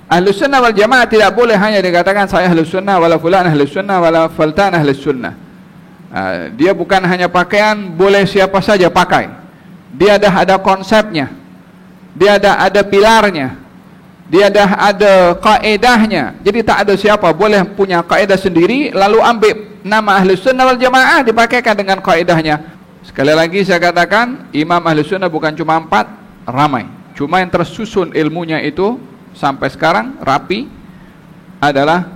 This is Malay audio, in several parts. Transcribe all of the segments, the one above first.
Ahlus sunnah wal jamaah tidak boleh hanya dikatakan saya ahlus sunnah wala fulan ahlus sunnah wala faltan ahlus sunnah. Dia bukan hanya pakaian boleh siapa saja pakai. Dia ada konsepnya. Dia ada pilarnya. Dia ada kaedahnya. Jadi tak ada siapa boleh punya kaedah sendiri lalu ambil nama ahlus sunnah wal jamaah dipakaikan dengan kaedahnya. Sekali lagi saya katakan, imam ahlus sunnah bukan cuma 4, ramai. Cuma yang tersusun ilmunya itu sampai sekarang rapi adalah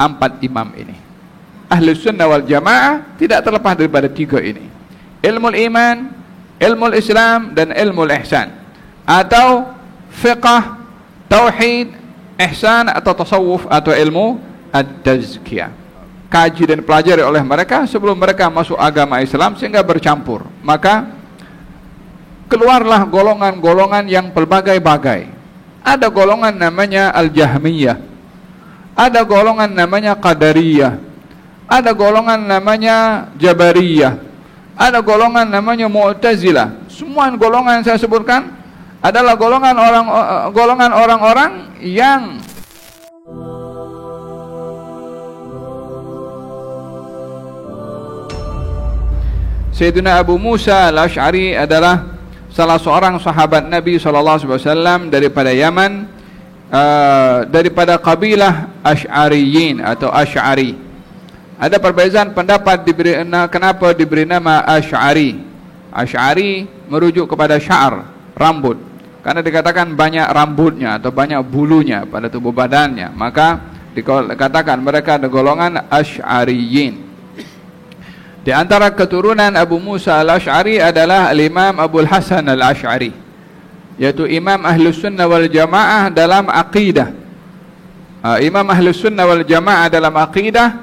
4 imam ini. Ahlus sunnah wal jamaah tidak terlepas daripada 3 ini. Ilmu iman, ilmu Islam dan ilmu ihsan, atau fiqh, tauhid, ihsan atau tasawuf atau ilmu ad-tazkiyah. Kaji dan pelajari oleh mereka sebelum mereka masuk agama Islam sehingga bercampur. Maka keluarlah golongan-golongan yang berbagai-bagai. Ada golongan namanya Al-Jahmiyah, ada golongan namanya Qadariyah, ada golongan namanya Jabariyah, ada golongan namanya Mu'tazilah. Semua golongan yang saya sebutkan adalah golongan orang-orang yang Sayyidina Abu Musa Al-Ash'ari adalah salah seorang sahabat Nabi SAW daripada Yaman, daripada kabilah Ash'ariyin atau Ash'ari. Ada perbezaan pendapat kenapa diberi nama Ash'ari. Ash'ari merujuk kepada sya'ar, rambut, karena dikatakan banyak rambutnya atau banyak bulunya pada tubuh badannya, maka dikatakan mereka ada golongan Ash'ariyin. Di antara keturunan Abu Musa Al-Ash'ari adalah Al-Imam Abul Hasan Al-Ash'ari, yaitu Imam Ahlus Sunnah wal Jamaah dalam aqidah. Imam Ahlus Sunnah wal Jamaah dalam aqidah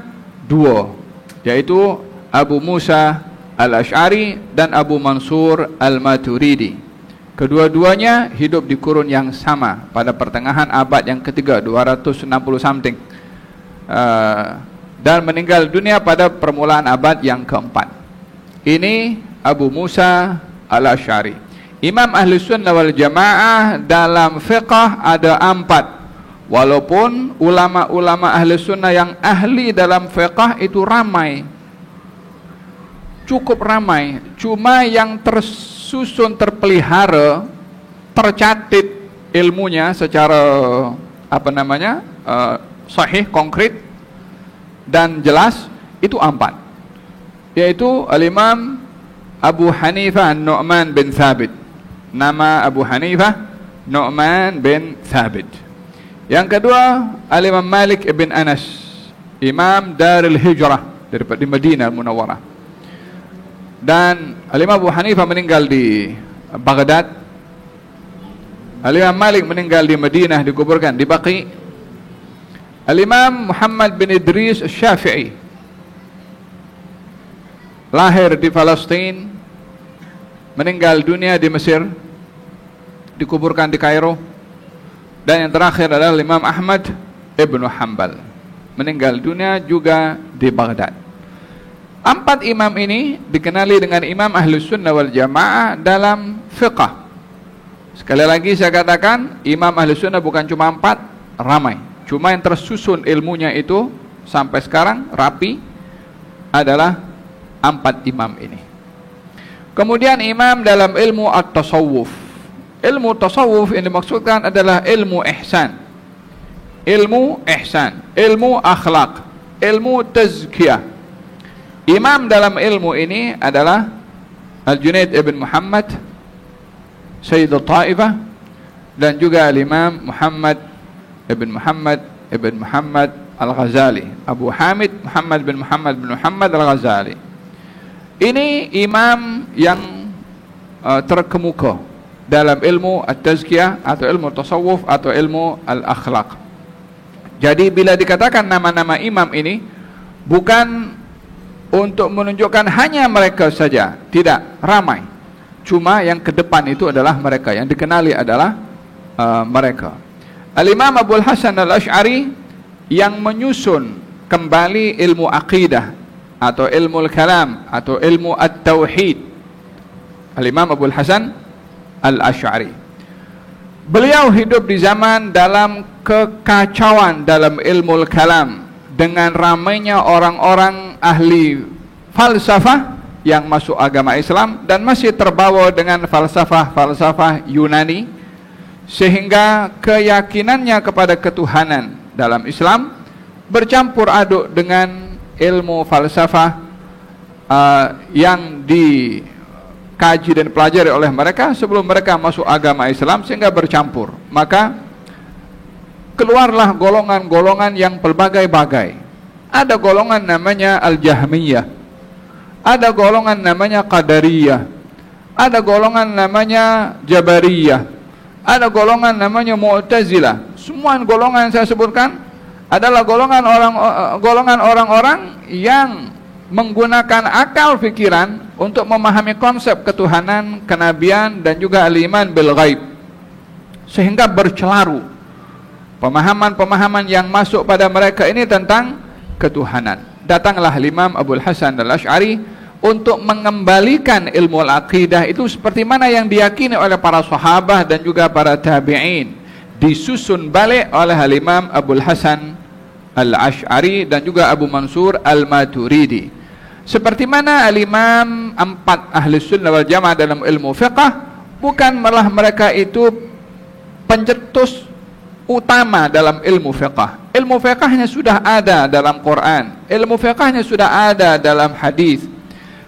2, yaitu Abu Musa Al-Ash'ari dan Abu Mansur Al-Maturidi. Kedua-duanya hidup di kurun yang sama pada pertengahan abad yang ketiga, 260 something, dan meninggal dunia pada permulaan abad yang keempat. Ini Abu Musa Al-Ash'ari. Imam Ahlus Sunnah wal Jamaah dalam fiqh ada 4. Walaupun ulama-ulama Ahlus Sunnah yang ahli dalam fiqh itu ramai, cukup ramai. Cuma yang tersusun, terpelihara, tercatat ilmunya secara sahih, konkret dan jelas itu 4, yaitu Al-Imam Abu Hanifah Nu'man bin Thabit. Nama Abu Hanifah Nu'man bin Thabit. Yang kedua Al-Imam Malik ibn Anas, Imam Darul Hijrah di Madinah Munawwarah. Dan Al-Imam Abu Hanifah meninggal di Baghdad. Al-Imam Malik meninggal di Madinah, dikuburkan di Baqi. Al-Imam Muhammad bin Idris Syafi'i lahir di Palestin, meninggal dunia di Mesir, dikuburkan di Kairo. Dan yang terakhir adalah Imam Ahmad ibn Hanbal, meninggal dunia juga di Baghdad. 4 imam ini dikenali dengan Imam Ahlus Sunnah wal Jamaah dalam fiqh. Sekali lagi saya katakan, Imam Ahlus Sunnah bukan cuma 4, ramai. Cuma yang tersusun ilmunya itu sampai sekarang rapi adalah 4 imam ini. Kemudian imam dalam ilmu at-tasawuf. Ilmu tasawuf yang dimaksudkan adalah ilmu ihsan, ilmu ihsan, ilmu akhlak, ilmu tazkiyah. Imam dalam ilmu ini adalah Al-Junaid ibn Muhammad Sayyid al-Ta'ifah, dan juga Al-Imam Muhammad ibn Muhammad Al-Ghazali, Abu Hamid Muhammad bin Muhammad Al-Ghazali. Ini imam yang terkemuka dalam ilmu at-tazkiyah atau ilmu tasawuf atau ilmu al-akhlaq. Jadi bila dikatakan nama-nama imam ini bukan untuk menunjukkan hanya mereka saja, tidak, ramai. Cuma yang ke depan itu adalah mereka, yang dikenali adalah mereka. Al-Imam Abul Hasan Al-Ash'ari yang menyusun kembali ilmu aqidah atau ilmu al-kalam atau ilmu at-tauhid. Al-Imam Abul Hasan Al-Ash'ari. Beliau hidup di zaman dalam kekacauan dalam ilmu kalam, dengan ramainya orang-orang ahli falsafah yang masuk agama Islam dan masih terbawa dengan falsafah Yunani, sehingga keyakinannya kepada ketuhanan dalam Islam bercampur aduk dengan ilmu falsafah yang dikaji dan pelajari oleh mereka sebelum mereka masuk agama Islam, sehingga bercampur. Maka keluarlah golongan-golongan yang pelbagai-bagai. Ada golongan namanya Al-Jahmiyah, ada golongan namanya Qadariyah, ada golongan namanya Jabariyah, ada golongan namanya Mu'tazilah. Semua golongan yang saya sebutkan adalah golongan orang-orang yang menggunakan akal fikiran untuk memahami konsep ketuhanan, kenabian, dan juga al-iman bil ghaib, sehingga bercelaru pemahaman-pemahaman yang masuk pada mereka ini tentang ketuhanan. Datanglah Imam Abul Hasan al-Asy'ari untuk mengembalikan ilmu al-aqidah itu seperti mana yang diyakini oleh para sahabat dan juga para tabi'in, disusun balik oleh Imam Abul Hasan al-Asy'ari dan juga Abu Mansur al-Maturidi. Seperti mana al-imam empat ahli sunnah wal jamaah dalam ilmu fiqh, bukan malah mereka itu pencetus utama dalam ilmu fiqh. Ilmu fiqhnya sudah ada dalam Quran, ilmu fiqhnya sudah ada dalam hadis.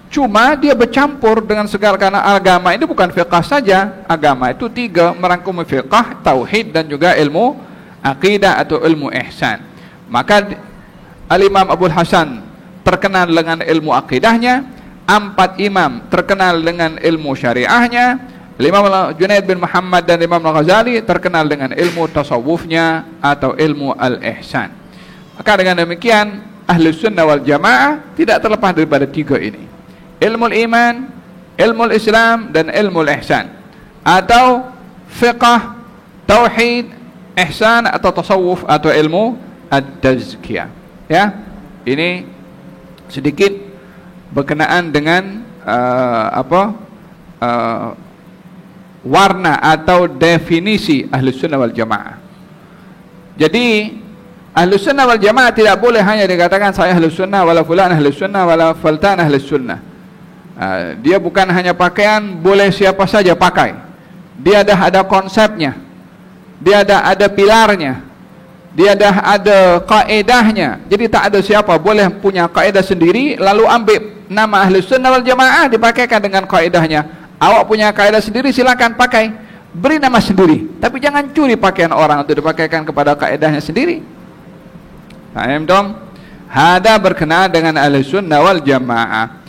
Cuma dia bercampur dengan segala, karena agama ini bukan fiqh saja. Agama itu tiga, merangkumi fiqh, tauhid, dan juga ilmu aqidah atau ilmu ihsan. Maka al-imam Abul Hasan terkenal dengan ilmu akidahnya, empat imam terkenal dengan ilmu syariahnya, Imam Junaid bin Muhammad dan Imam Al-Ghazali terkenal dengan ilmu tasawufnya atau ilmu al-ihsan. Maka dengan demikian ahli sunnah wal jamaah tidak terlepas daripada tiga ini: ilmu iman, ilmu Islam, dan ilmu ihsan, atau fiqh, tauhid, ihsan, atau tasawuf, atau ilmu ad-tazkiyah. Ya, ini sedikit berkenaan dengan warna atau definisi ahli sunnah wal jamaah. Jadi ahli sunnah wal jamaah tidak boleh hanya dikatakan saya ahli sunnah, wala fulan ahli sunnah, wala faltan ahli sunnah. Dia bukan hanya pakaian boleh siapa saja pakai. Dia dah ada konsepnya, dia ada pilarnya, dia dah ada kaedahnya. Jadi tak ada siapa boleh punya kaedah sendiri lalu ambil nama ahli sunnah wal jamaah dipakaikan dengan kaedahnya. Awak punya kaedah sendiri, silakan pakai, beri nama sendiri, tapi jangan curi pakaian orang untuk dipakaikan kepada kaedahnya sendiri. Paham dong? Hada berkenaan dengan ahli sunnah wal jamaah.